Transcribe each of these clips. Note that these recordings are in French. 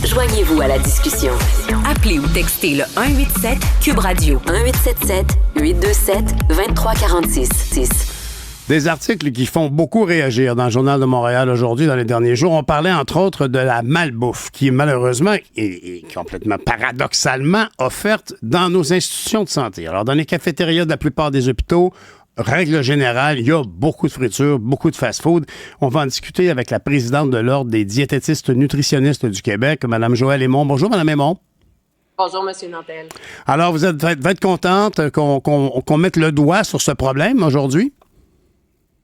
Joignez-vous à la discussion. Appelez ou textez le 187 Cube Radio 1877 827 2346. Des articles qui font beaucoup réagir dans le Journal de Montréal aujourd'hui, dans les derniers jours. On parlait entre autres de la malbouffe qui malheureusement est complètement paradoxalement offerte dans nos institutions de santé. Alors dans les cafétérias de la plupart des hôpitaux, règle générale, il y a beaucoup de friture, beaucoup de fast-food. On va en discuter avec la présidente de l'Ordre des diététistes nutritionnistes du Québec, Mme Joëlle Aymon. Bonjour, Mme Aymon. Bonjour, M. Nantel. Alors, vous êtes contente qu'on mette le doigt sur ce problème aujourd'hui?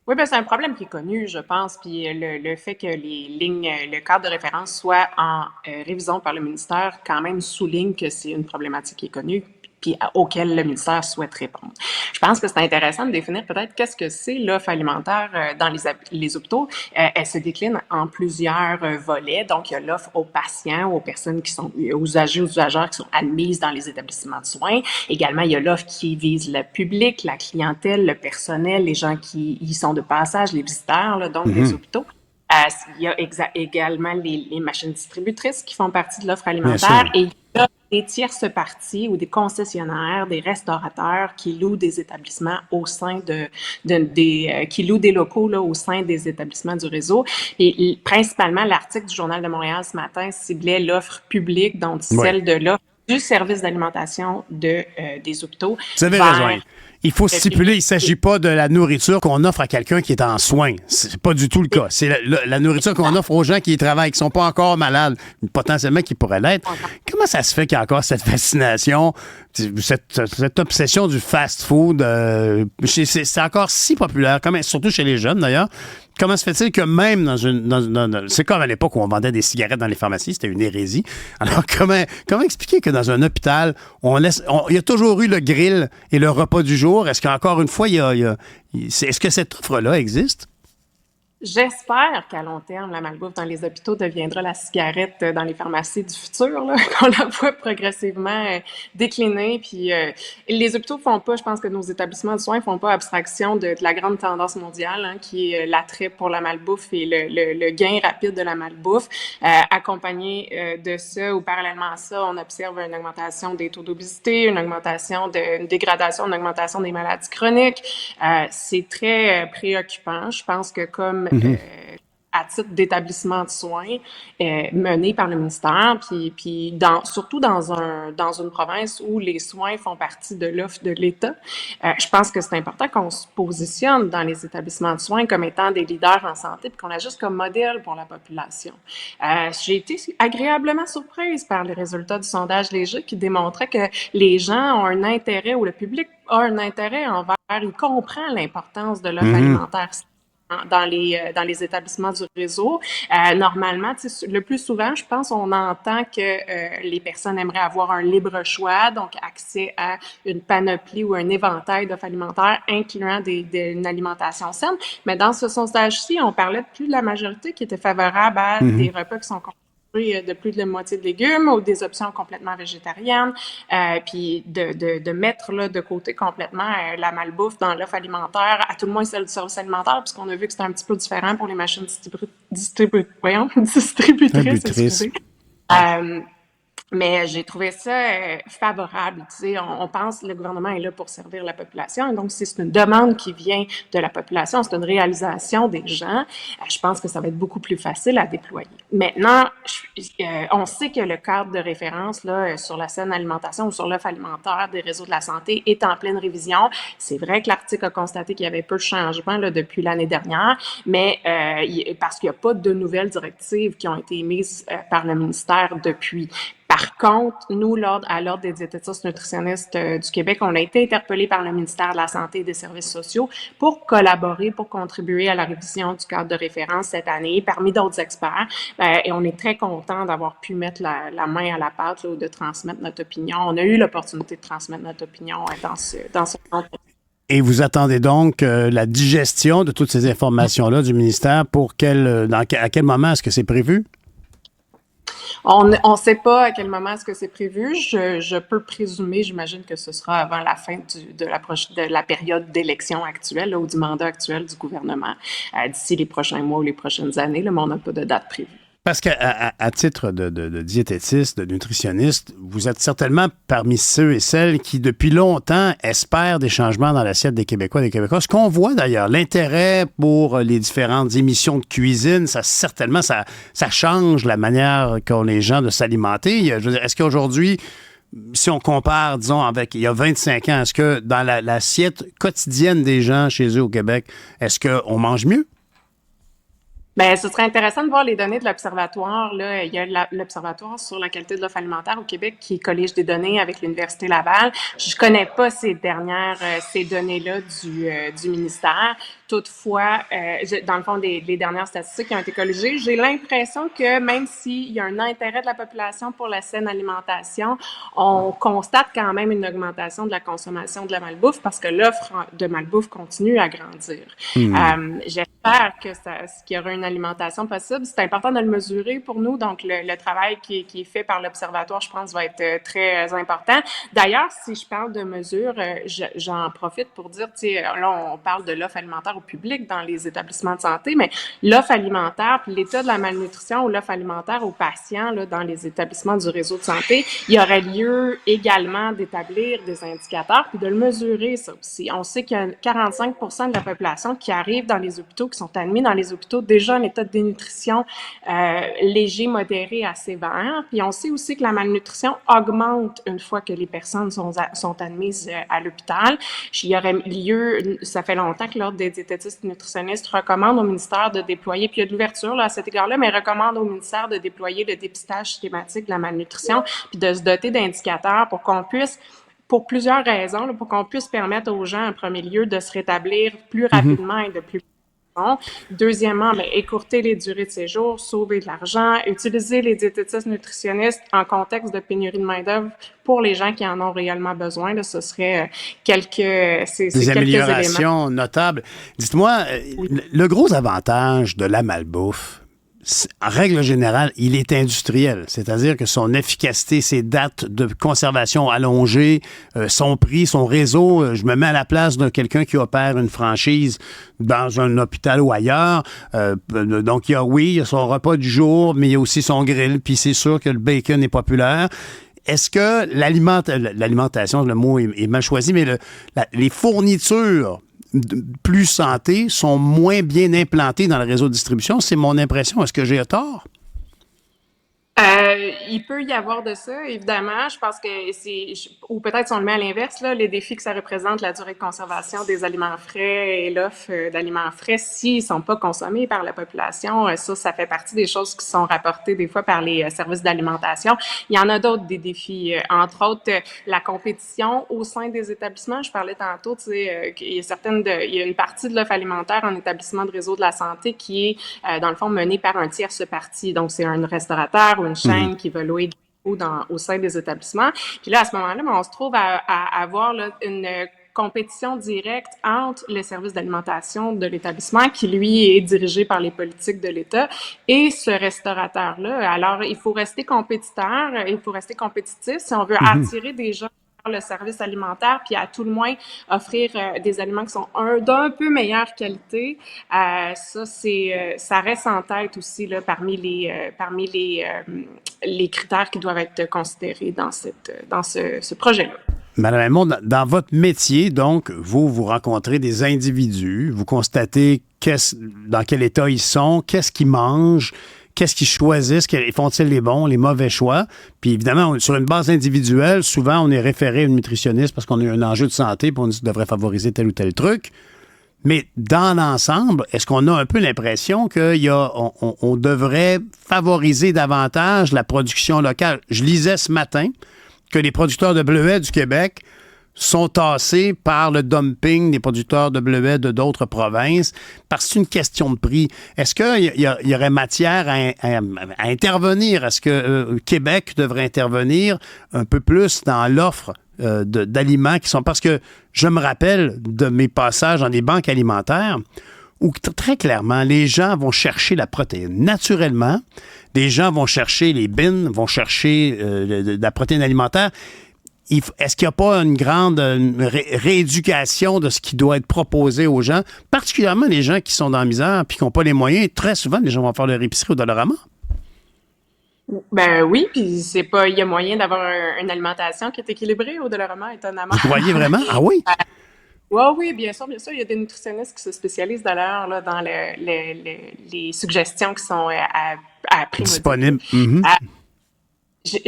Oui, bien, c'est un problème qui est connu, je pense, puis le fait que le cadre de référence soit en révision par le ministère, quand même souligne que c'est une problématique qui est connue, puis auquel le ministère souhaite répondre. Je pense que c'est intéressant de définir peut-être qu'est-ce que c'est l'offre alimentaire dans les hôpitaux. Elle se décline en plusieurs volets. Donc, il y a l'offre aux patients, aux personnes qui sont aux usagers, aux usagères qui sont admises dans les établissements de soins. Également, il y a l'offre qui vise le public, la clientèle, le personnel, les gens qui y sont de passage, les visiteurs, là, donc les hôpitaux. Il y a également les machines distributrices qui font partie de l'offre alimentaire et il y a des tierces parties ou des concessionnaires, des restaurateurs qui louent des établissements au sein qui louent des locaux là, au sein des établissements du réseau. Et principalement, l'article du Journal de Montréal ce matin ciblait l'offre publique, donc celle de l'offre du service d'alimentation des hôpitaux. Vous avez raison. Il faut stipuler, il ne s'agit pas de la nourriture qu'on offre à quelqu'un qui est en soins. C'est pas du tout le cas. C'est la nourriture qu'on offre aux gens qui y travaillent, qui ne sont pas encore malades, potentiellement qui pourraient l'être. Comment ça se fait qu'il y a encore cette fascination, cette obsession du fast-food? C'est encore si populaire, surtout chez les jeunes d'ailleurs. Comment se fait-il que même c'est comme à l'époque où on vendait des cigarettes dans les pharmacies, c'était une hérésie. Alors, comment expliquer que dans un hôpital, il y a toujours eu le grill et le repas du jour? Est-ce qu'encore une fois, est-ce que cette offre-là existe? J'espère qu'à long terme, la malbouffe dans les hôpitaux deviendra la cigarette dans les pharmacies du futur, là, qu'on la voit progressivement décliner. Puis les hôpitaux font pas, je pense que nos établissements de soins font pas abstraction de la grande tendance mondiale, hein, qui est l'attrait pour la malbouffe et le gain rapide de la malbouffe. Accompagné de ça ou parallèlement à ça, on observe une augmentation des taux d'obésité, une dégradation, une augmentation des maladies chroniques. C'est très préoccupant. Je pense que comme à titre d'établissement de soins mené par le ministère, puis surtout dans une province où les soins font partie de l'offre de l'État, je pense que c'est important qu'on se positionne dans les établissements de soins comme étant des leaders en santé, puis qu'on agisse comme modèle pour la population. J'ai été agréablement surprise par les résultats du sondage Léger qui démontraient que les gens ont un intérêt, ou le public a un intérêt il comprend l'importance de l'offre alimentaire dans les établissements du réseau. Normalement, le plus souvent, je pense, on entend que les personnes aimeraient avoir un libre choix, donc accès à une panoplie ou un éventail d'offres alimentaires incluant une alimentation saine. Mais dans ce sondage-ci, on parlait de plus de la majorité qui était favorable à des repas qui sont de plus de la moitié de légumes ou des options complètement végétariennes, puis de mettre là, de côté complètement la malbouffe dans l'offre alimentaire, à tout le moins celle du service alimentaire, puisqu'on a vu que c'était un petit peu différent pour les machines distributrices. Excusez. Mais j'ai trouvé ça favorable. Tu sais, on pense que le gouvernement est là pour servir la population. Et donc, si c'est une demande qui vient de la population, c'est une réalisation des gens, je pense que ça va être beaucoup plus facile à déployer. Maintenant, on sait que le cadre de référence là, sur la saine alimentation ou sur l'offre alimentaire des réseaux de la santé est en pleine révision. C'est vrai que l'article a constaté qu'il y avait peu de changements là, depuis l'année dernière, mais parce qu'il n'y a pas de nouvelles directives qui ont été émises par le ministère depuis. Par contre, nous, à l'Ordre des diététistes nutritionnistes du Québec, on a été interpellés par le ministère de la Santé et des Services sociaux pour collaborer, pour contribuer à la révision du cadre de référence cette année, parmi d'autres experts. Et on est très contents d'avoir pu mettre la main à la pâte là, ou de transmettre notre opinion. On a eu l'opportunité de transmettre notre opinion dans ce contexte. Et vous attendez donc la digestion de toutes ces informations-là du ministère à quel moment est-ce que c'est prévu? On ne sait pas à quel moment est-ce que c'est prévu. Je peux présumer, j'imagine que ce sera avant la fin de la période d'élection actuelle là, ou du mandat actuel du gouvernement, d'ici les prochains mois ou les prochaines années, là, mais on n'a pas de date prévue. Parce qu'à titre de diététiste, de nutritionniste, vous êtes certainement parmi ceux et celles qui, depuis longtemps, espèrent des changements dans l'assiette des Québécois et des Québécois. Ce qu'on voit d'ailleurs, l'intérêt pour les différentes émissions de cuisine, ça certainement, ça change la manière qu'ont les gens de s'alimenter. Je veux dire, est-ce qu'aujourd'hui, si on compare, disons, avec il y a 25 ans, est-ce que dans l'assiette quotidienne des gens chez eux au Québec, est-ce qu'on mange mieux? Bien, ce serait intéressant de voir les données de l'Observatoire. Là, il y a l'Observatoire sur la qualité de l'offre alimentaire au Québec qui collige des données avec l'Université Laval. Je connais pas ces données-là du ministère. Toutefois, dans le fond, les dernières statistiques qui ont été colligées, j'ai l'impression que même s'il y a un intérêt de la population pour la saine alimentation, on constate quand même une augmentation de la consommation de la malbouffe parce que l'offre de malbouffe continue à grandir. J'espère qu'il y aura une alimentation possible. C'est important de le mesurer pour nous. Donc, le travail qui est fait par l'Observatoire, je pense, va être très important. D'ailleurs, si je parle de mesures, j'en profite pour dire, tu sais, là, on parle de l'offre alimentaire au public dans les établissements de santé, mais l'offre alimentaire, puis l'état de la malnutrition ou l'offre alimentaire aux patients là, dans les établissements du réseau de santé, il y aurait lieu également d'établir des indicateurs puis de le mesurer, ça aussi. On sait qu'il y a 45% de la population qui arrive dans les hôpitaux, qui sont admis dans les hôpitaux déjà en état de dénutrition léger, modéré à sévère. Puis on sait aussi que la malnutrition augmente une fois que les personnes sont admises à l'hôpital. Il y aurait lieu, ça fait longtemps que l'Ordre des diététistes nutritionnistes recommande au ministère de déployer, puis il y a de l'ouverture là, à cet égard-là, mais recommande au ministère de déployer le dépistage systématique de la malnutrition, puis de se doter d'indicateurs pour qu'on puisse, pour plusieurs raisons, là, pour qu'on puisse permettre aux gens, en premier lieu, de se rétablir plus rapidement et de plus. Deuxièmement, écourter les durées de séjour, sauver de l'argent, utiliser les diététistes nutritionnistes en contexte de pénurie de main-d'œuvre pour les gens qui en ont réellement besoin. Là, ce serait des améliorations éléments notables. Dites-moi, oui. Le gros avantage de la malbouffe, en règle générale, il est industriel. C'est-à-dire que son efficacité, ses dates de conservation allongées, son prix, son réseau, je me mets à la place de quelqu'un qui opère une franchise dans un hôpital ou ailleurs. Donc, il y a son repas du jour, mais il y a aussi son grill, puis c'est sûr que le bacon est populaire. Est-ce que l'alimentation, le mot est mal choisi, mais les fournitures plus santé sont moins bien implantées dans le réseau de distribution? C'est mon impression. Est-ce que j'ai tort? Il peut y avoir de ça, évidemment. Je pense que ou peut-être si on le met à l'inverse, là, les défis que ça représente, la durée de conservation des aliments frais et l'offre d'aliments frais, s'ils ne sont pas consommés par la population, ça fait partie des choses qui sont rapportées des fois par les services d'alimentation. Il y en a d'autres, des défis, entre autres, la compétition au sein des établissements. Je parlais tantôt, tu sais, qu'il y a il y a une partie de l'offre alimentaire en établissement de réseau de la santé qui est, dans le fond, menée par un tierce parti. Donc, c'est un restaurateur ou une chaîne qui va louer au sein des établissements. Puis là, à ce moment-là, on se trouve à avoir là, une compétition directe entre le service d'alimentation de l'établissement, qui, lui, est dirigé par les politiques de l'État, et ce restaurateur-là. Alors, il faut rester compétiteur, il faut rester compétitif si on veut attirer des gens vers le service alimentaire, puis à tout le moins offrir des aliments qui sont d'un peu meilleure qualité. Ça reste en tête aussi là, parmi les critères qui doivent être considérés dans ce projet-là. Madame Aymon, dans votre métier, donc, vous rencontrez des individus, vous constatez dans quel état ils sont, qu'est-ce qu'ils mangent, qu'est-ce qu'ils choisissent, font-ils les bons, les mauvais choix. Puis évidemment, sur une base individuelle, souvent, on est référé à une nutritionniste parce qu'on a un enjeu de santé puis on devrait favoriser tel ou tel truc. Mais dans l'ensemble, est-ce qu'on a un peu l'impression qu'on devrait favoriser davantage la production locale? Je lisais ce matin que les producteurs de bleuets du Québec sont tassés par le dumping des producteurs de bleuets de d'autres provinces parce que c'est une question de prix. Est-ce qu'il y aurait matière à intervenir? Est-ce que Québec devrait intervenir un peu plus dans l'offre d'aliments qui sont... Parce que je me rappelle de mes passages dans des banques alimentaires où très clairement, les gens vont chercher la protéine naturellement. Des gens vont chercher les bins, vont chercher la protéine alimentaire. Est-ce qu'il n'y a pas une grande rééducation de ce qui doit être proposé aux gens, particulièrement les gens qui sont dans la misère et qui n'ont pas les moyens? Très souvent, les gens vont faire leur épicerie au Dollarama. Ben oui, puis c'est pas, il y a moyen d'avoir une alimentation qui est équilibrée au Dolorama, étonnamment. Vous croyez vraiment? Ah oui? Ouais, oui, bien sûr, bien sûr. Il y a des nutritionnistes qui se spécialisent d'ailleurs là, dans les suggestions qui sont à prix modique. Disponible. Mhm.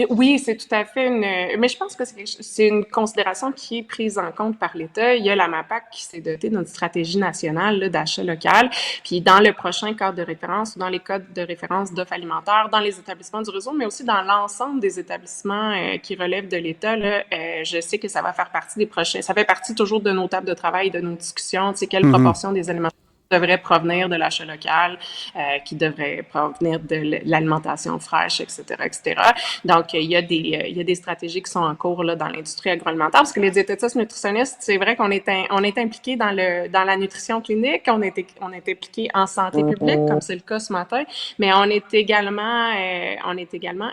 Oui, c'est tout à fait une. Mais je pense que c'est une considération qui est prise en compte par l'État. Il y a la MAPAC qui s'est dotée d'une stratégie nationale là, d'achat local. Puis dans le prochain cadre de référence ou dans les codes de référence d'offres alimentaires, dans les établissements du réseau, mais aussi dans l'ensemble des établissements qui relèvent de l'État, là, je sais que ça va faire partie des prochains. Ça fait partie toujours de nos tables de travail, de nos discussions. Tu sais, quelle proportion des aliments devrait provenir de l'achat local, qui devrait provenir de l'alimentation fraîche, etc., etc. Donc, il y a des stratégies qui sont en cours là, dans l'industrie agroalimentaire, parce que les diététistes nutritionnistes, c'est vrai qu'on est impliqués dans la nutrition clinique, on est impliqués en santé publique, comme c'est le cas ce matin, mais on est également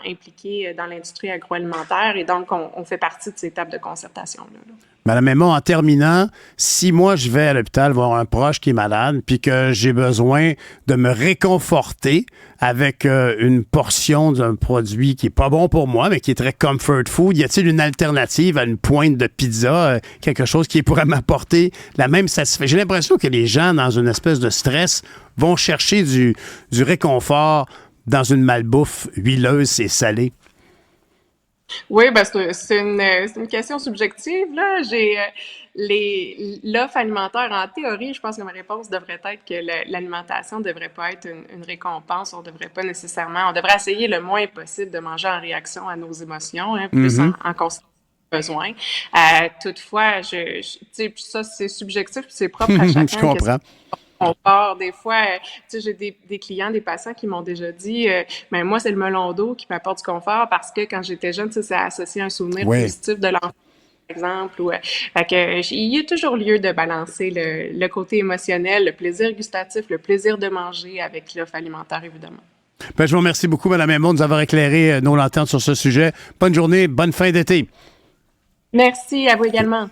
impliqués dans l'industrie agroalimentaire, et donc on fait partie de ces tables de concertation-là. Madame Aymon, en terminant, si moi je vais à l'hôpital voir un proche qui est malade, puis que j'ai besoin de me réconforter avec une portion d'un produit qui est pas bon pour moi, mais qui est très comfort food, y a-t-il une alternative à une pointe de pizza, quelque chose qui pourrait m'apporter la même satisfaction? J'ai l'impression que les gens, dans une espèce de stress, vont chercher du réconfort dans une malbouffe huileuse et salée. Oui, ben c'est une question subjective, là. L'offre alimentaire, en théorie, je pense que ma réponse devrait être que l'alimentation devrait pas être une récompense. On devrait essayer le moins possible de manger en réaction à nos émotions, hein, plus en conséquence besoin. Toutefois, tu sais, puis ça, c'est subjectif, puis c'est propre à chacun. Je comprends. On part des fois, tu sais, j'ai des clients, des patients qui m'ont déjà dit, mais moi, c'est le melon d'eau qui m'apporte du confort parce que quand j'étais jeune, tu sais, ça associe un souvenir positif de l'enfant, par exemple. Fait que, il y a toujours lieu de balancer le côté émotionnel, le plaisir gustatif, le plaisir de manger avec l'offre alimentaire, évidemment. Ben, je vous remercie beaucoup, Mme Aymon, de nous avoir éclairé nos lanternes sur ce sujet. Bonne journée, bonne fin d'été. Merci, à vous également.